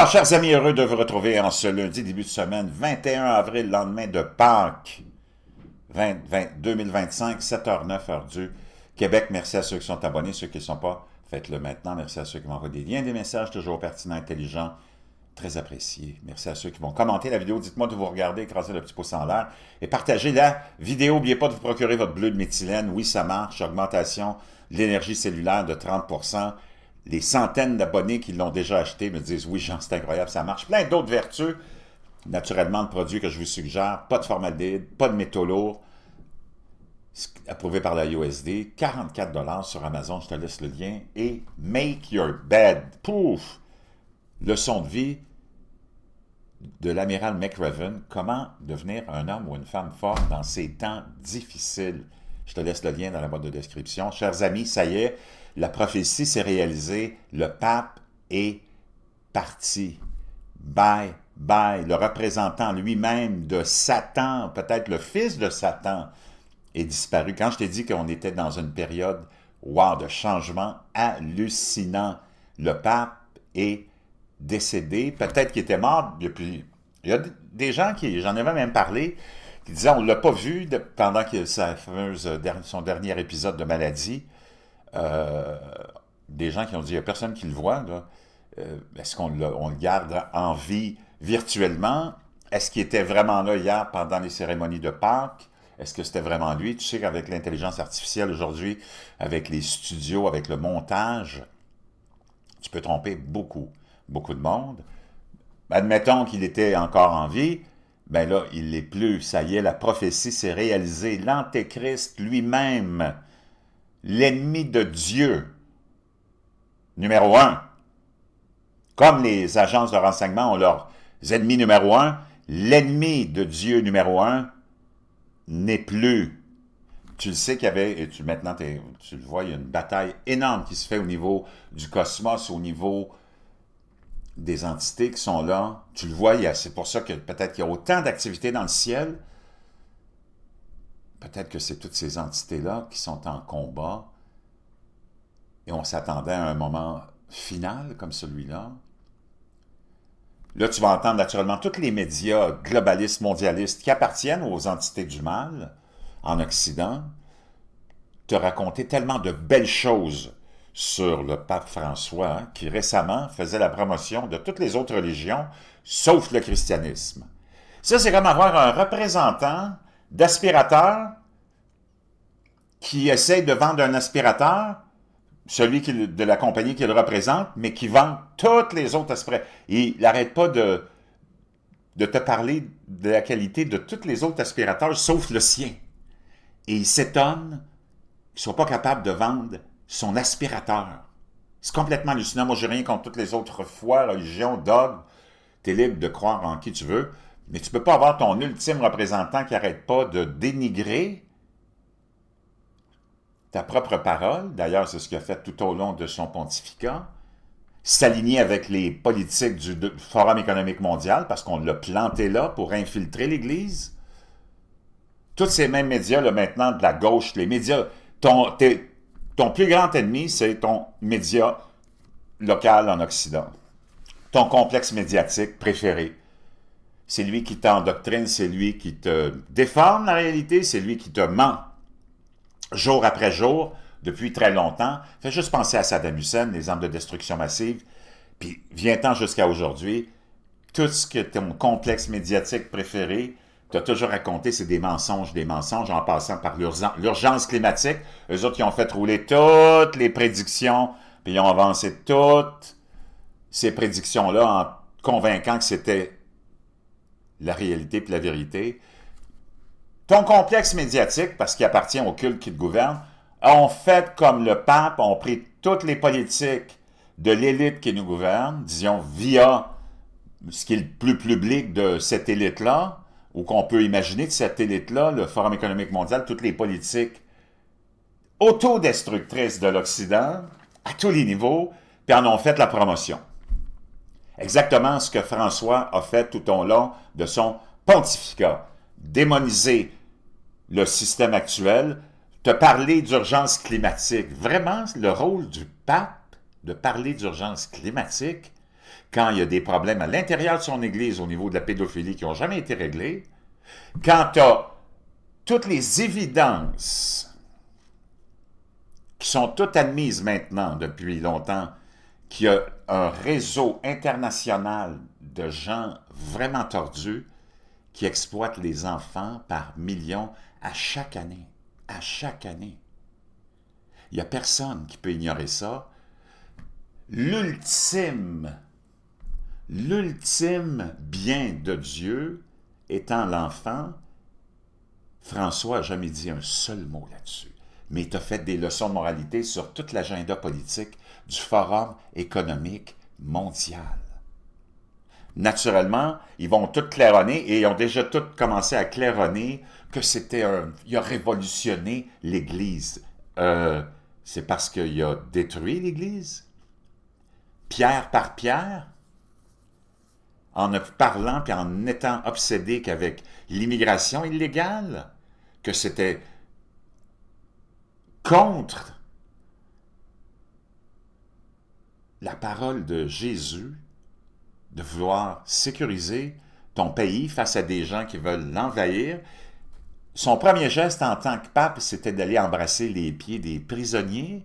chers amis, heureux de vous retrouver en ce lundi, début de semaine, 21 avril, lendemain de Pâques, 2025, 7h09, heure du Québec. Merci à ceux qui sont abonnés, ceux qui ne sont pas, faites-le maintenant. Merci à ceux qui m'envoient des liens, des messages toujours pertinents, intelligents, très appréciés. Merci à ceux qui vont commenter la vidéo. Dites-moi de vous regarder, écrasez le petit pouce en l'air et partagez la vidéo. N'oubliez pas de vous procurer votre bleu de méthylène. Oui, ça marche. Augmentation de l'énergie cellulaire de 30%. Les centaines d'abonnés qui l'ont déjà acheté me disent « Oui, Jean, c'est incroyable, ça marche. » Plein d'autres vertus, naturellement, de produits que je vous suggère. Pas de formaldéhyde, pas de métaux lourds, approuvé par la USD. 44$ sur Amazon, je te laisse le lien. Et « Make Your Bed ». Pouf! Leçon de vie de l'amiral McRaven. Comment devenir un homme ou une femme fort dans ces temps difficiles. Je te laisse le lien dans la boîte de description. Chers amis, ça y est, la prophétie s'est réalisée. Le pape est parti. Bye, bye. Le représentant lui-même de Satan, peut-être le fils de Satan, est disparu. Quand je t'ai dit qu'on était dans une période, wow, de changement hallucinant, le pape est décédé. Peut-être qu'il était mort depuis... Il y a des gens qui, j'en avais même parlé, qui disaient on ne l'a pas vu pendant son dernier épisode de maladie. Des gens qui ont dit il n'y a personne qui le voit. Est-ce qu'on le garde en vie virtuellement? Est-ce qu'il était vraiment là hier pendant les cérémonies de Pâques? Est-ce que c'était vraiment lui? Tu sais qu'avec l'intelligence artificielle aujourd'hui, avec les studios, avec le montage, tu peux tromper beaucoup de monde. Admettons qu'il était encore en vie, ben là, il l'est plus. Ça y est, la prophétie s'est réalisée. L'Antéchrist lui-même, l'ennemi de Dieu, numéro 1. Comme les agences de renseignement ont leurs ennemis numéro 1, l'ennemi de Dieu numéro 1 n'est plus. Tu le sais qu'il y avait, et maintenant tu le vois, il y a une bataille énorme qui se fait au niveau du cosmos, au niveau des entités qui sont là. Tu le vois, c'est pour ça que peut-être qu'il y a autant d'activités dans le ciel. Peut-être que c'est toutes ces entités-là qui sont en combat. Et on s'attendait à un moment final comme celui-là. Là, tu vas entendre naturellement tous les médias globalistes, mondialistes, qui appartiennent aux entités du mal en Occident, te raconter tellement de belles choses sur le pape François, hein, qui récemment faisait la promotion de toutes les autres religions, sauf le christianisme. Ça, c'est comme avoir un représentant d'aspirateur qui essaie de vendre un aspirateur, celui de la compagnie qui le représente, mais qui vend toutes les autres aspirateurs. Et il n'arrête pas de te parler de la qualité de tous les autres aspirateurs, sauf le sien. Et il s'étonne qu'il ne soit pas capable de vendre son aspirateur. C'est complètement hallucinant. Moi, je n'ai rien contre toutes les autres foi, religions, dogmes. Tu es libre de croire en qui tu veux, mais tu ne peux pas avoir ton ultime représentant qui n'arrête pas de dénigrer ta propre parole. D'ailleurs, c'est ce qu'il a fait tout au long de son pontificat. S'aligner avec les politiques du Forum économique mondial, parce qu'on l'a planté là pour infiltrer l'Église. Tous ces mêmes médias, là, maintenant, de la gauche, les médias, ton plus grand ennemi, c'est ton média local en Occident. Ton complexe médiatique préféré. C'est lui qui t'endoctrine, c'est lui qui te déforme la réalité, c'est lui qui te ment jour après jour, depuis très longtemps. Fais juste penser à Saddam Hussein, les armes de destruction massive, puis viens-t'en jusqu'à aujourd'hui. Tout ce que ton complexe médiatique préféré t'as toujours raconté, c'est des mensonges, en passant par l'urgence climatique. Eux autres, qui ont fait rouler toutes les prédictions, puis ils ont avancé toutes ces prédictions-là en convainquant que c'était la réalité puis la vérité. Ton complexe médiatique, parce qu'il appartient au culte qui te gouverne, ont fait comme le pape, ont pris toutes les politiques de l'élite qui nous gouverne, disons via ce qui est le plus public de cette élite-là, ou qu'on peut imaginer de cette élite-là, le Forum économique mondial, toutes les politiques autodestructrices de l'Occident, à tous les niveaux, puis en ont fait la promotion. Exactement ce que François a fait tout au long de son pontificat. Démoniser le système actuel, te parler d'urgence climatique. Vraiment, le rôle du pape de parler d'urgence climatique, quand il y a des problèmes à l'intérieur de son Église au niveau de la pédophilie qui n'ont jamais été réglés, quand tu as toutes les évidences qui sont toutes admises maintenant depuis longtemps, qu'il y a un réseau international de gens vraiment tordus qui exploitent les enfants par millions à chaque année. À chaque année. Il n'y a personne qui peut ignorer ça. L'ultime bien de Dieu étant l'enfant, François n'a jamais dit un seul mot là-dessus. Mais il t'a fait des leçons de moralité sur tout l'agenda politique du Forum économique mondial. Naturellement, ils vont tout claironner et ils ont déjà tout commencé à claironner que il a révolutionné l'Église. C'est parce qu'il a détruit l'Église, pierre par pierre, en ne parlant et en étant obsédé qu'avec l'immigration illégale, que c'était contre la parole de Jésus de vouloir sécuriser ton pays face à des gens qui veulent l'envahir. Son premier geste en tant que pape, c'était d'aller embrasser les pieds des prisonniers,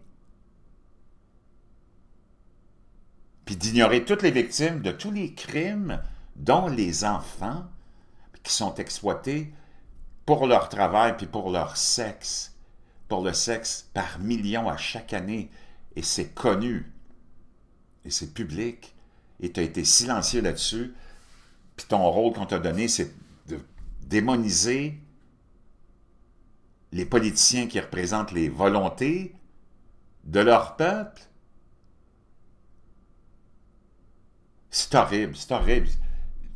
puis d'ignorer toutes les victimes de tous les crimes, dont les enfants, qui sont exploités pour leur travail puis pour leur sexe, pour le sexe par millions à chaque année. Et c'est connu, et c'est public, et tu as été silencieux là-dessus, puis ton rôle qu'on t'a donné, c'est de démoniser les politiciens qui représentent les volontés de leur peuple. C'est horrible, c'est horrible.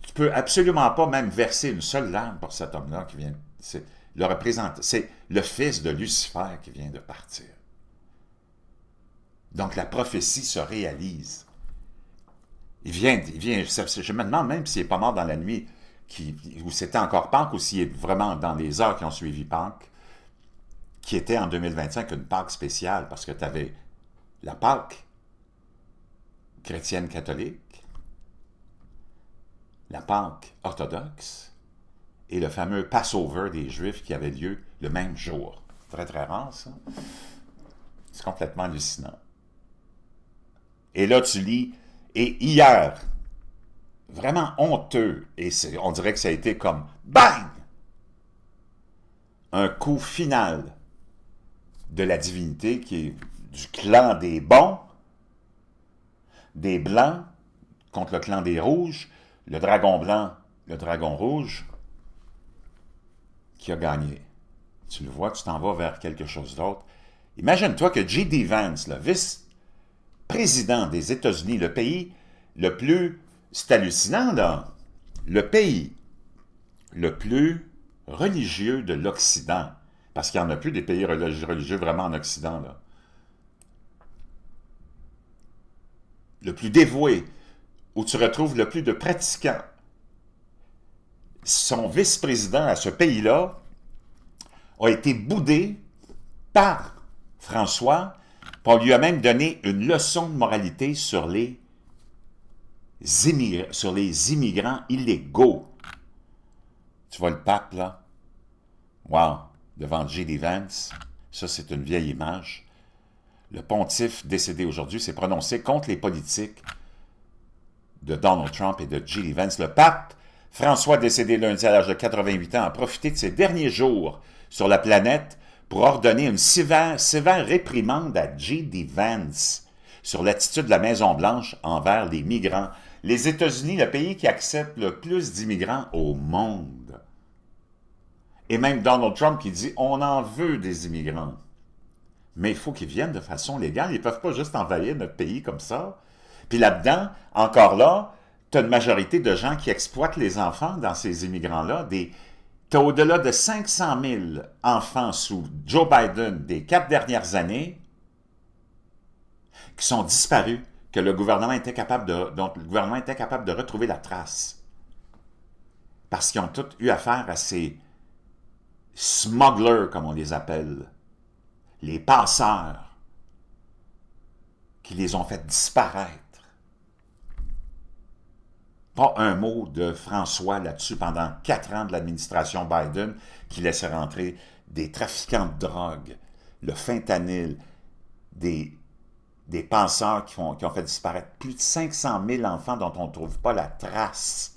Tu peux absolument pas même verser une seule larme pour cet homme-là qui vient. C'est le fils de Lucifer qui vient de partir. Donc la prophétie se réalise. Je me demande même s'il n'est pas mort dans la nuit, où c'était encore Pâques, ou s'il est vraiment dans les heures qui ont suivi Pâques, qui était en 2025 une Pâques spéciale, parce que tu avais la Pâques chrétienne catholique, la Pâques orthodoxe, et le fameux Passover des Juifs qui avait lieu le même jour. Très, très rare, ça. C'est complètement hallucinant. Et là, tu lis, et hier, vraiment honteux, et on dirait que ça a été comme bang! Un coup final de la divinité qui est du clan des bons, des blancs, contre le clan des rouges, le dragon blanc, le dragon rouge, qui a gagné. Tu le vois, tu t'en vas vers quelque chose d'autre. Imagine-toi que J.D. Vance, le vice-président des États-Unis, le pays le plus... C'est hallucinant, là. Le pays le plus religieux de l'Occident, parce qu'il n'y en a plus des pays religieux vraiment en Occident, là. Le plus dévoué, où tu retrouves le plus de pratiquants. Son vice-président à ce pays-là a été boudé par François, puis on lui a même donné une leçon de moralité sur les immigrants illégaux. Tu vois le pape, là? Wow! Devant J.D. Vance. Ça, c'est une vieille image. Le pontife décédé aujourd'hui s'est prononcé contre les politiques de Donald Trump et de J.D. Vance. Le pape François, décédé lundi à l'âge de 88 ans, a profité de ses derniers jours sur la planète pour ordonner une sévère réprimande à J.D. Vance sur l'attitude de la Maison-Blanche envers les migrants. Les États-Unis, le pays qui accepte le plus d'immigrants au monde. Et même Donald Trump qui dit « on en veut des immigrants ». Mais il faut qu'ils viennent de façon légale. Ils ne peuvent pas juste envahir notre pays comme ça. Puis là-dedans, encore là, tu as une majorité de gens qui exploitent les enfants dans ces immigrants-là. Tu as au-delà de 500 000 enfants sous Joe Biden des 4 dernières années qui sont disparus, dont le gouvernement était capable de retrouver la trace. Parce qu'ils ont tous eu affaire à ces smugglers, comme on les appelle, les passeurs, qui les ont fait disparaître. Pas un mot de François là-dessus pendant 4 ans de l'administration Biden qui laissait rentrer des trafiquants de drogue, le fentanyl, des penseurs qui ont fait disparaître plus de 500 000 enfants dont on ne trouve pas la trace,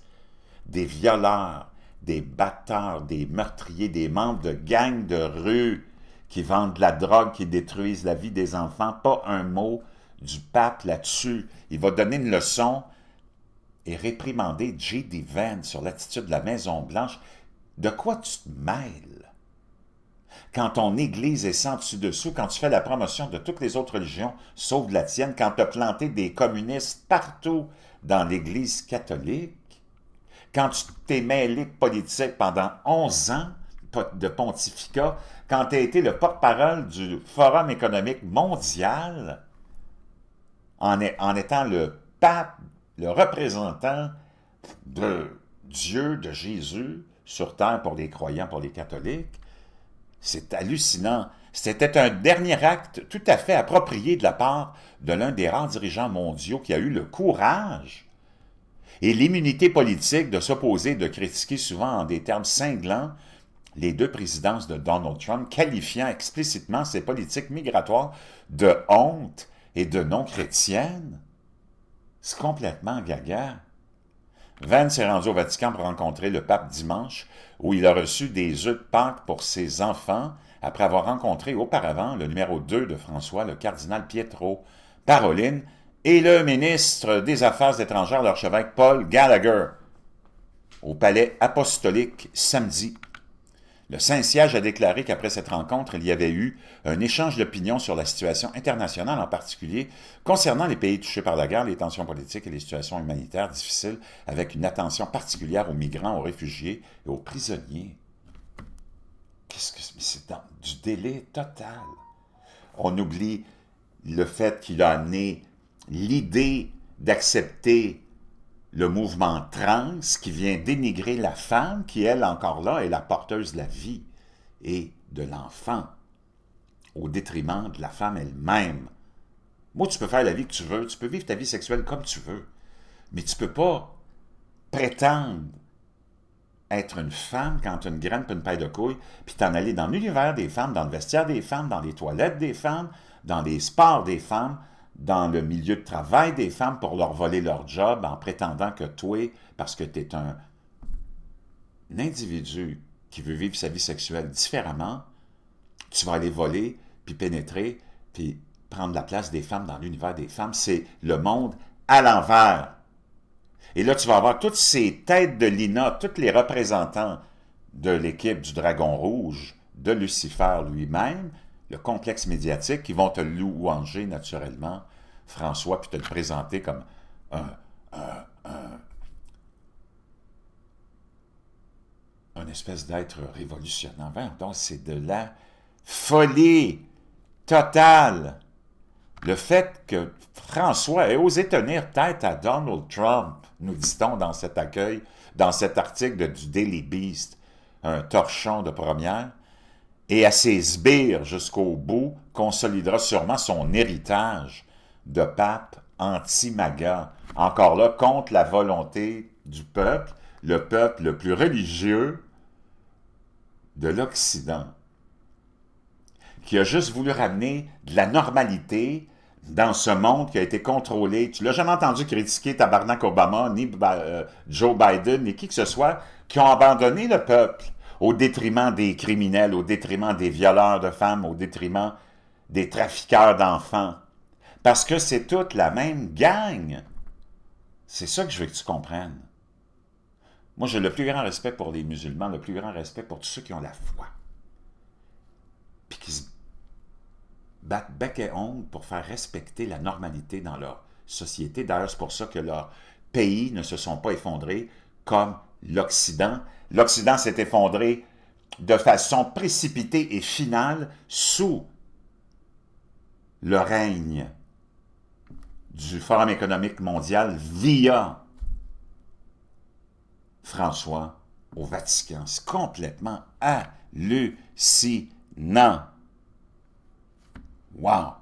des violeurs, des batteurs, des meurtriers, des membres de gangs de rue qui vendent de la drogue, qui détruisent la vie des enfants. Pas un mot du pape là-dessus. Il va donner une leçon et réprimander J.D. Vance sur l'attitude de la Maison-Blanche. De quoi tu te mêles? Quand ton Église est sans dessus-dessous, quand tu fais la promotion de toutes les autres religions, sauf de la tienne, quand tu as planté des communistes partout dans l'Église catholique, quand tu t'es mêlé de politique pendant 11 ans de pontificat, quand tu as été le porte-parole du Forum économique mondial, en étant le pape, le représentant de Dieu, de Jésus, sur terre pour les croyants, pour les catholiques, c'est hallucinant. C'était un dernier acte tout à fait approprié de la part de l'un des rares dirigeants mondiaux qui a eu le courage et l'immunité politique de s'opposer, de critiquer souvent en des termes cinglants les 2 présidences de Donald Trump, qualifiant explicitement ses politiques migratoires de honte et de non-chrétiennes. C'est complètement gaga. Vance s'est rendu au Vatican pour rencontrer le pape dimanche, où il a reçu des œufs de Pâques pour ses enfants, après avoir rencontré auparavant le numéro 2 de François, le cardinal Pietro Parolin, et le ministre des Affaires étrangères, l'archevêque Paul Gallagher, au palais apostolique samedi. Le Saint-Siège a déclaré qu'après cette rencontre, il y avait eu un échange d'opinions sur la situation internationale, en particulier concernant les pays touchés par la guerre, les tensions politiques et les situations humanitaires difficiles, avec une attention particulière aux migrants, aux réfugiés et aux prisonniers. Qu'est-ce que c'est? Du délai total. On oublie le fait qu'il a amené l'idée d'accepter le mouvement trans qui vient dénigrer la femme qui, elle, encore là, est la porteuse de la vie et de l'enfant, au détriment de la femme elle-même. Moi, tu peux faire la vie que tu veux, tu peux vivre ta vie sexuelle comme tu veux, mais tu peux pas prétendre être une femme quand tu as une graine et une paille de couilles, puis t'en aller dans l'univers des femmes, dans le vestiaire des femmes, dans les toilettes des femmes, dans les sports des femmes, dans le milieu de travail des femmes pour leur voler leur job en prétendant que toi, parce que tu es un individu qui veut vivre sa vie sexuelle différemment, tu vas aller voler, puis pénétrer, puis prendre la place des femmes dans l'univers des femmes. C'est le monde à l'envers. Et là, tu vas avoir toutes ces têtes de Lina, tous les représentants de l'équipe du Dragon Rouge, de Lucifer lui-même, le complexe médiatique, qui vont te louanger naturellement, François, puis te le présenter comme un espèce d'être révolutionnaire. Donc, c'est de la folie totale. Le fait que François ait osé tenir tête à Donald Trump, nous dit-on dans cet accueil, dans cet article du Daily Beast, un torchon de première, et à ses sbires jusqu'au bout, consolidera sûrement son héritage de pape anti-MAGA, encore là, contre la volonté du peuple, le peuple le plus religieux de l'Occident, qui a juste voulu ramener de la normalité dans ce monde qui a été contrôlé. Tu l'as jamais entendu critiquer Tabarnak Obama, ni Joe Biden, ni qui que ce soit, qui ont abandonné le peuple au détriment des criminels, au détriment des violeurs de femmes, au détriment des trafiqueurs d'enfants. Parce que c'est toute la même gang. C'est ça que je veux que tu comprennes. Moi, j'ai le plus grand respect pour les musulmans, le plus grand respect pour tous ceux qui ont la foi. Puis qui se battent bec et ongles pour faire respecter la normalité dans leur société. D'ailleurs, c'est pour ça que leurs pays ne se sont pas effondrés comme l'Occident. L'Occident s'est effondré de façon précipitée et finale sous le règne du Forum économique mondial via François au Vatican. C'est complètement hallucinant. Wow!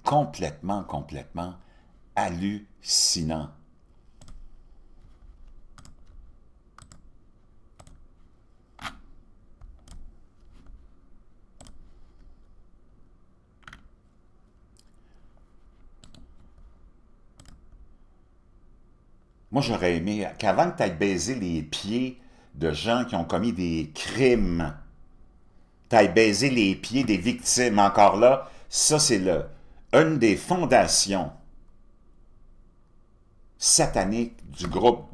Complètement hallucinant. Moi, j'aurais aimé qu'avant que tu aies baisé les pieds de gens qui ont commis des crimes, tu aies baisé les pieds des victimes. Encore là, ça, c'est une des fondations sataniques du groupe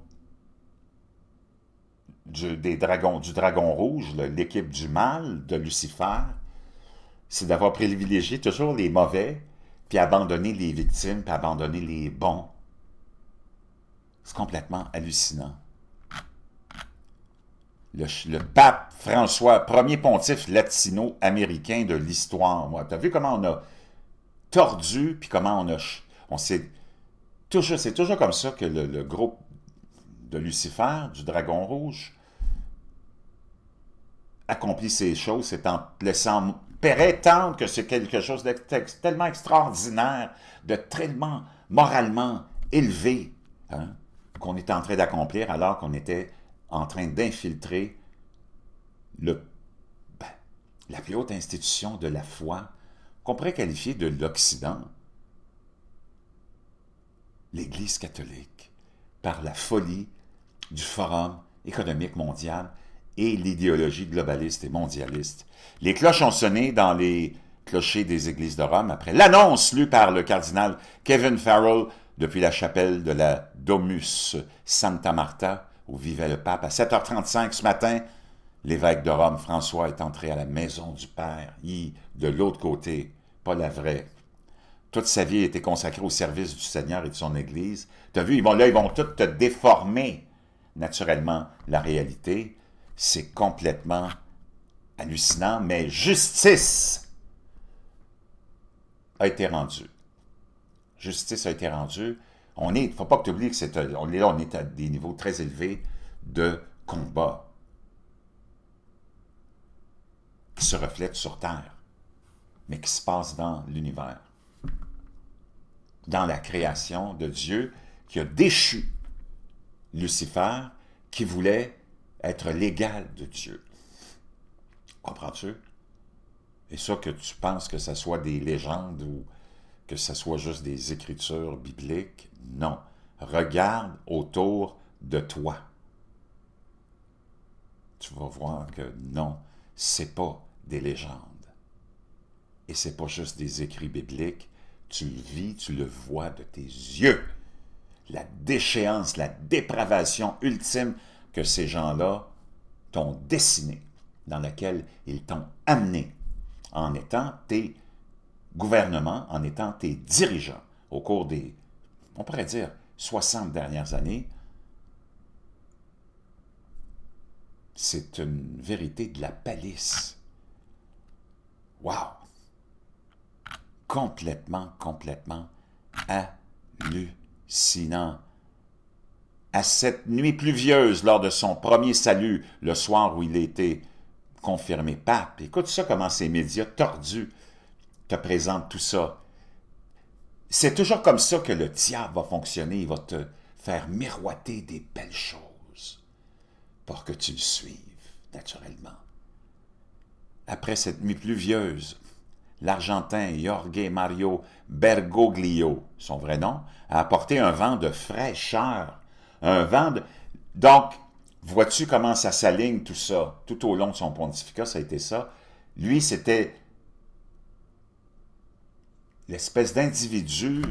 du Dragon Rouge, l'équipe du mal de Lucifer, c'est d'avoir privilégié toujours les mauvais, puis abandonner les victimes, puis abandonner les bons. C'est complètement hallucinant. Le pape François, premier pontife latino-américain de l'histoire. Moi, t'as vu comment on a tordu, puis comment on s'est toujours, c'est toujours comme ça que le groupe de Lucifer, du Dragon Rouge, accomplit ces choses, c'est en laissant prétendre que c'est quelque chose de tellement extraordinaire, de tellement moralement élevé, hein, qu'on est en train d'accomplir alors qu'on était en train d'infiltrer ben, la plus haute institution de la foi qu'on pourrait qualifier de l'Occident, l'Église catholique, par la folie du Forum économique mondial et l'idéologie globaliste et mondialiste. Les cloches ont sonné dans les clochers des églises de Rome après l'annonce lue par le cardinal Kevin Farrell depuis la chapelle de la Domus Santa Marta, où vivait le pape. À 7h35 ce matin, l'évêque de Rome, François, est entré à la maison du Père, de l'autre côté, pas la vraie. Toute sa vie a été consacrée au service du Seigneur et de son Église. Tu as vu, ils vont tous te déformer naturellement la réalité. C'est complètement hallucinant, mais justice a été rendue. Justice a été rendue. Il ne faut pas que tu oublies que on est à des niveaux très élevés de combat qui se reflètent sur Terre, mais qui se passent dans l'univers, dans la création de Dieu qui a déchu Lucifer, qui voulait être l'égal de Dieu. Comprends-tu? Et ça, que tu penses que ce soit des légendes ou que ce soit juste des écritures bibliques, non. Regarde autour de toi. Tu vas voir que non, c'est pas des légendes. Et c'est pas juste des écrits bibliques. Tu le vis, tu le vois de tes yeux. La déchéance, la dépravation ultime que ces gens-là t'ont dessinée, dans laquelle ils t'ont amené en étant tes gouvernements, en étant tes dirigeants au cours des, on pourrait dire, 60 dernières années. C'est une vérité de la palisse. Wow! Complètement hallucinant. À cette nuit pluvieuse, lors de son premier salut, le soir où il a été confirmé pape, écoute ça, comment ces médias tordus te présentent tout ça. C'est toujours comme ça que le diable va fonctionner. Il va te faire miroiter des belles choses pour que tu le suives, naturellement. Après cette nuit pluvieuse, l'Argentin Jorge Mario Bergoglio, son vrai nom, a apporté un vent de fraîcheur. Un vent de... Donc, vois-tu comment ça s'aligne tout ça? Tout au long de son pontificat, ça a été ça. Lui, c'était l'espèce d'individu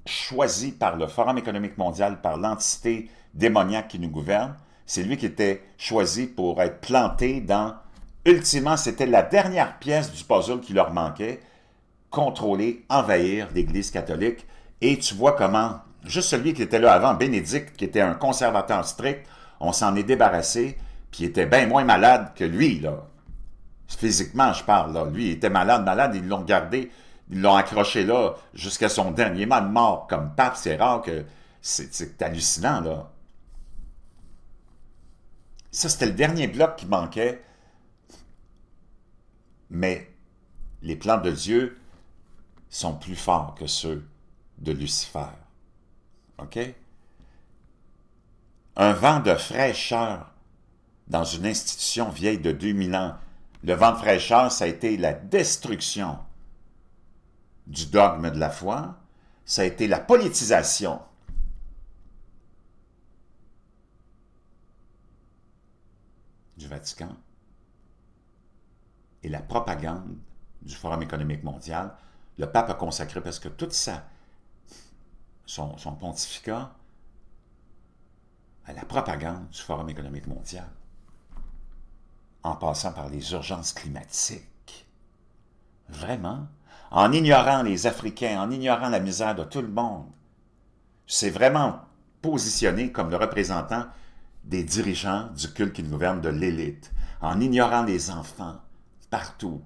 choisi par le Forum économique mondial, par l'entité démoniaque qui nous gouverne. C'est lui qui était choisi pour être planté dans... Ultimement, c'était la dernière pièce du puzzle qui leur manquait, contrôler, envahir l'Église catholique. Et tu vois comment, juste celui qui était là avant, Bénédicte, qui était un conservateur strict, on s'en est débarrassé, puis il était bien moins malade que lui, là. Physiquement, je parle, là. Lui, il était malade, ils l'ont gardé, ils l'ont accroché là, jusqu'à son dernier mois de mort. Comme pape, c'est rare que... C'est hallucinant, là. Ça, c'était le dernier bloc qui manquait. Mais les plans de Dieu sont plus forts que ceux de Lucifer. OK? Un vent de fraîcheur dans une institution vieille de 2000 ans. Le vent de fraîcheur, ça a été la destruction du dogme de la foi, ça a été la politisation du Vatican et la propagande du Forum économique mondial. Le pape a consacré presque toute son pontificat à la propagande du Forum économique mondial, en passant par les urgences climatiques. Vraiment, en ignorant les Africains, en ignorant la misère de tout le monde. C'est vraiment positionné comme le représentant des dirigeants du culte qui nous gouverne, de l'élite, en ignorant les enfants partout,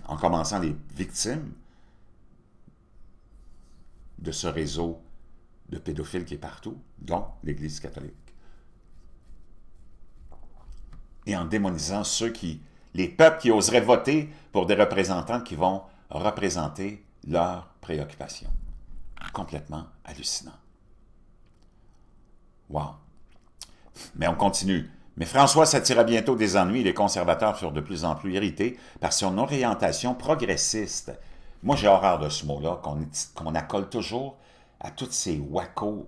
en commençant les victimes de ce réseau de pédophiles qui est partout, dont l'Église catholique. Et en démonisant les peuples qui oseraient voter pour des représentants qui vont représenter leurs préoccupations. Complètement hallucinant. Wow. Mais on continue. Mais François s'attira bientôt des ennuis et les conservateurs furent de plus en plus irrités par son orientation progressiste. Moi, j'ai horreur de ce mot-là, qu'on accole toujours à tous ces wackos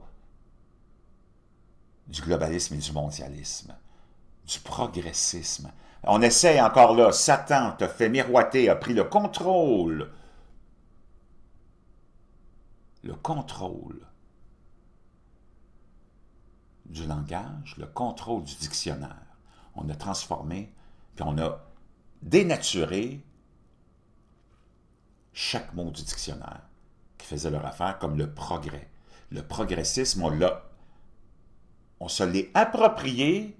du globalisme et du mondialisme, du progressisme. On essaie encore là, Satan te fait miroiter, a pris le contrôle du langage, le contrôle du dictionnaire. On a transformé, puis on a dénaturé chaque mot du dictionnaire qui faisait leur affaire, comme le progrès. Le progressisme, on se l'est approprié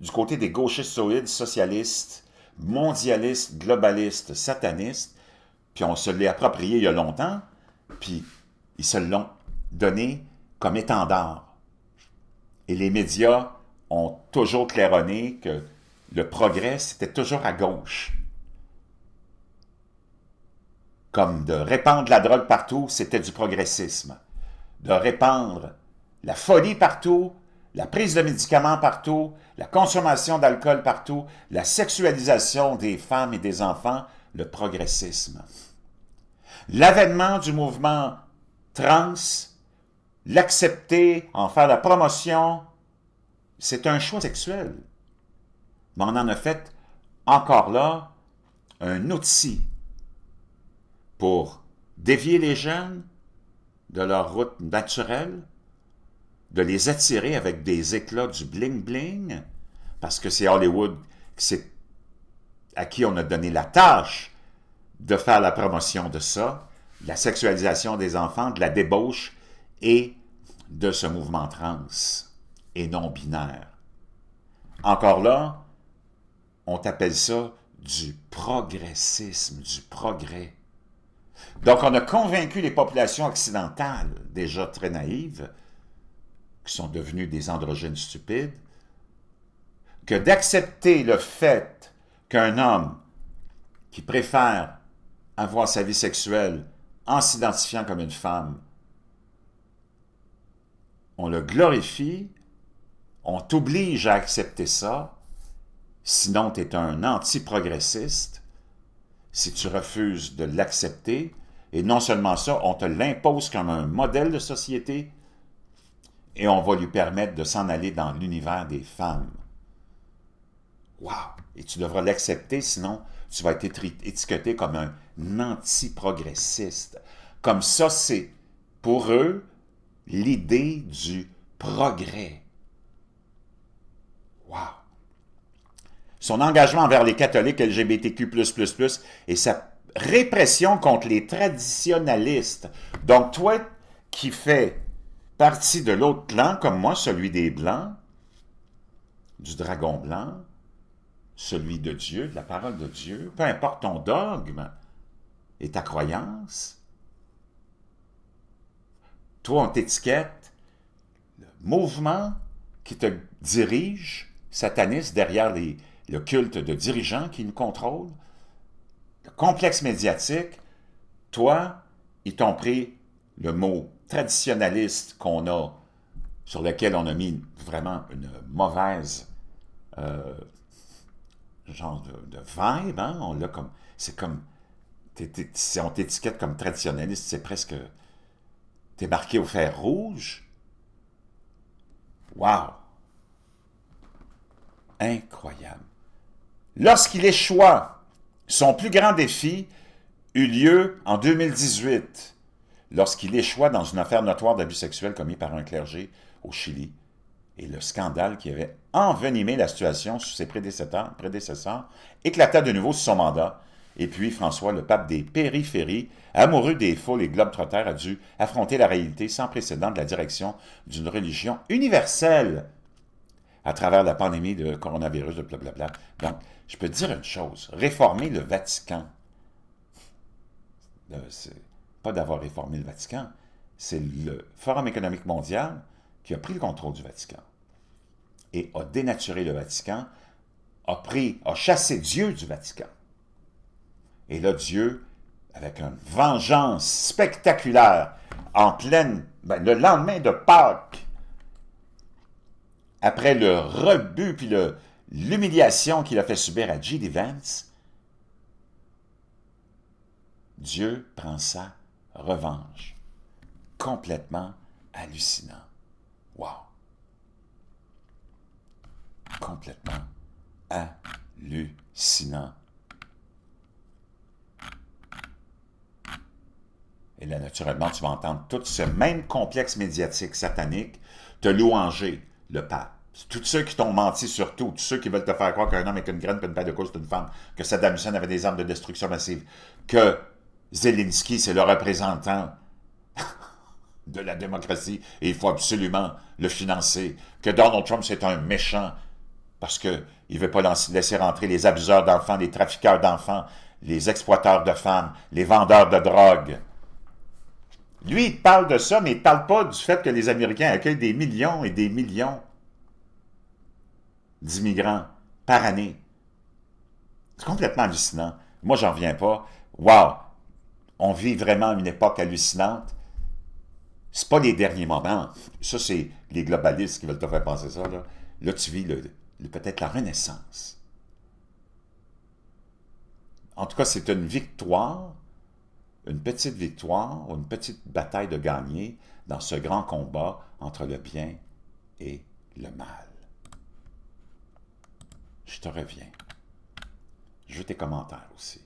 du côté des gauchistes socialistes, mondialistes, globalistes, satanistes, puis on se l'est approprié il y a longtemps, puis ils se l'ont donné comme étendard. Et les médias ont toujours claironné que le progrès, c'était toujours à gauche. Comme de répandre la drogue partout, c'était du progressisme. De répandre la folie partout, la prise de médicaments partout, la consommation d'alcool partout, la sexualisation des femmes et des enfants, le progressisme. L'avènement du mouvement trans, l'accepter, en faire la promotion, c'est un choix sexuel. Mais on en a fait, encore là, un outil pour dévier les jeunes de leur route naturelle, de les attirer avec des éclats du bling-bling, parce que c'est Hollywood à qui on a donné la tâche de faire la promotion de ça, de la sexualisation des enfants, de la débauche et de ce mouvement trans et non-binaire. Encore là, on appelle ça du progressisme, du progrès. Donc, on a convaincu les populations occidentales, déjà très naïves, qui sont devenues des androgynes stupides, que d'accepter le fait qu'un homme qui préfère avoir sa vie sexuelle en s'identifiant comme une femme, on le glorifie, on t'oblige à accepter ça, sinon tu es un anti-progressiste, si tu refuses de l'accepter, et non seulement ça, on te l'impose comme un modèle de société, et on va lui permettre de s'en aller dans l'univers des femmes. Wow! Et tu devras l'accepter, sinon tu vas être étiqueté comme un anti-progressiste. Comme ça, c'est pour eux l'idée du progrès. Wow! Son engagement envers les catholiques LGBTQ++, et sa répression contre les traditionalistes. Donc, toi qui fais partie de l'autre clan, comme moi, celui des Blancs, du dragon blanc, celui de Dieu, de la parole de Dieu, peu importe ton dogme et ta croyance, toi, on t'étiquette le mouvement qui te dirige, sataniste, derrière le culte de dirigeants qui nous contrôlent, le complexe médiatique. Toi, ils t'ont pris le mot traditionnaliste qu'on a sur lequel on a mis vraiment une mauvaise genre de vibe, hein? On l'a comme, c'est comme, si on t'étiquette comme traditionnaliste, c'est presque, t'es marqué au fer rouge. Wow! Incroyable. Lorsqu'il échoua, son plus grand défi eut lieu en 2018, lorsqu'il échoua dans une affaire notoire d'abus sexuels commis par un clergé au Chili, et le scandale qui avait envenimé la situation sous ses prédécesseurs éclata de nouveau sous son mandat. Et puis François, le pape des périphéries, amoureux des foules et globetrotters, a dû affronter la réalité sans précédent de la direction d'une religion universelle à travers la pandémie de coronavirus, de blablabla. Donc, je peux te dire une chose, réformer le Vatican, c'est pas d'avoir réformé le Vatican, c'est le Forum économique mondial qui a pris le contrôle du Vatican et a dénaturé le Vatican, a chassé Dieu du Vatican. Et là, Dieu, avec une vengeance spectaculaire, le lendemain de Pâques, après le rebut puis l'humiliation qu'il a fait subir à J.D. Vance, Dieu prend sa revanche. Complètement hallucinant. Wow! Complètement hallucinant. Et là, naturellement, tu vas entendre tout ce même complexe médiatique satanique te louanger le pape. Tous ceux qui t'ont menti surtout, tous ceux qui veulent te faire croire qu'un homme avec une graine et une paire de coups, c'est une femme, que Saddam Hussein avait des armes de destruction massive, que Zelensky, c'est le représentant de la démocratie et il faut absolument le financer, que Donald Trump, c'est un méchant parce qu'il ne veut pas laisser rentrer les abuseurs d'enfants, les trafiqueurs d'enfants, les exploiteurs de femmes, les vendeurs de drogue. Lui, il parle de ça, mais il ne parle pas du fait que les Américains accueillent des millions et des millions d'immigrants par année. C'est complètement hallucinant. Moi, j'en reviens pas. Wow! On vit vraiment une époque hallucinante. C'est pas les derniers moments. Ça, c'est les globalistes qui veulent te faire penser ça. Là tu vis peut-être la renaissance. En tout cas, c'est une victoire, une petite victoire, ou une petite bataille de gagner dans ce grand combat entre le bien et le mal. Je te reviens. Je veux tes commentaires aussi.